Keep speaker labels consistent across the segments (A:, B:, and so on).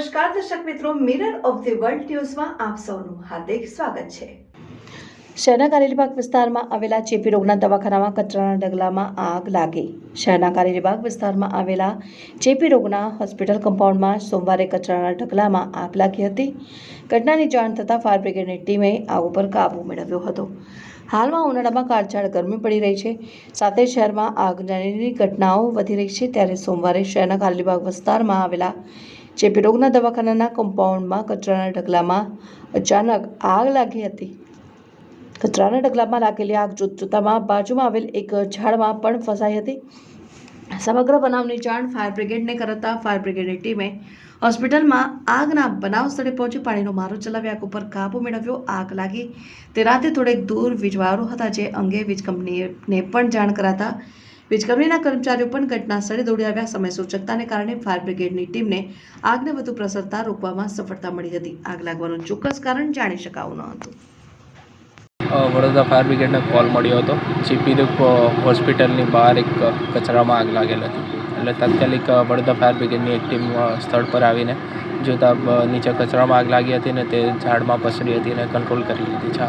A: નમસ્કાર દર્શક મિત્રો, મિરર ઓફ ધી વર્લ્ડ ન્યૂઝમાં આપ સૌનું હાર્દિક સ્વાગત છે। શહેરના કારેલીબાગ વિસ્તારમાં આવેલા ચેપી રોગના દવાખાનામાં કચરાના ઢગલામાં આગ લાગી। શહેરના કારેલીબાગ વિસ્તારમાં આવેલા ચેપી રોગના હોસ્પિટલ કમ્પાઉન્ડમાં સોમવારે કચરાના ઢગલામાં આગ લાગી હતી। ઘટનાની જાણ થતાં ફાયર બ્રિગેડની ટીમે આગ ઉપર કાબૂ મેળવ્યો હતો। હાલમાં ઉનાળામાં કાળઝાળ ગરમી પડી રહી છે, સાથે શહેરમાં આગની ઘટનાઓ વધી રહી છે। ત્યારે સોમવારે શહેરના કારેલીબાગ વિસ્તારમાં આવેલા ચેપી રોગના દવાખાનાના કમ્પાઉન્ડમાં કચરાના ઢગલામાં અચાનક આગ લાગી હતી। કચરાના ઢગલામાં લાગેલી આગ જોતામાં બાજુમાં આવેલ એક ઝાડમાં પણ ફસાઈ હતી। સમગ્ર બનાવની જાણ ફાયર બ્રિગેડને કરાતા ફાયર બ્રિગેડની ટીમે હોસ્પિટલમાં આગના બનાવ સ્થળે પહોંચી પાણીનો મારો ચલાવી આગ ઉપર કાબૂ મેળવ્યો। આગ લાગી તે રાતે થોડેક દૂર વીજવાળો હતા, જે અંગે વીજ કંપનીને પણ જાણ કરાતા વીજ કંપનીના કર્મચારીઓ પણ ઘટના સ્થળે દોડી આવ્યા। સમય સૂચકતાને કારણે ફાયર બ્રિગેડની ટીમને આગને વધુ પ્રસરતા રોકવામાં સફળતા મળી હતી। આગ લાગવાનું ચોક્કસ કારણ જાણી શકાયું ન હતું।
B: વડોદરા ફાયર બ્રિગેડને કોલ મળ્યો હતો। ચેપી હોસ્પિટલની બહાર એક કચરામાં આગ લાગેલ હતી, એટલે તાત્કાલિક વડોદરા ફાયર બ્રિગેડની એક ટીમ સ્થળ પર આવીને જોતા નીચે કચરામાં આગ લાગી હતી ને તે ઝાડમાં પસરી હતી અને કંટ્રોલ કરી લીધી છે।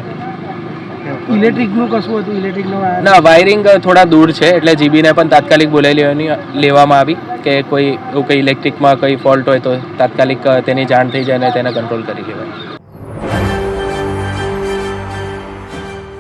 C: ઇલેક્ટ્રિકનું કશું હતું? ઇલેક્ટ્રિકનો
B: ના, વાયરિંગ થોડા દૂર છે, એટલે જીબીને પણ તાત્કાલિક બોલાવી લેવામાં આવી કે કોઈ એવું કંઈ ઇલેક્ટ્રિકમાં કંઈ ફોલ્ટ હોય તો તાત્કાલિક તેની જાણ થઈ જાય અને તેને કંટ્રોલ કરી લેવાય।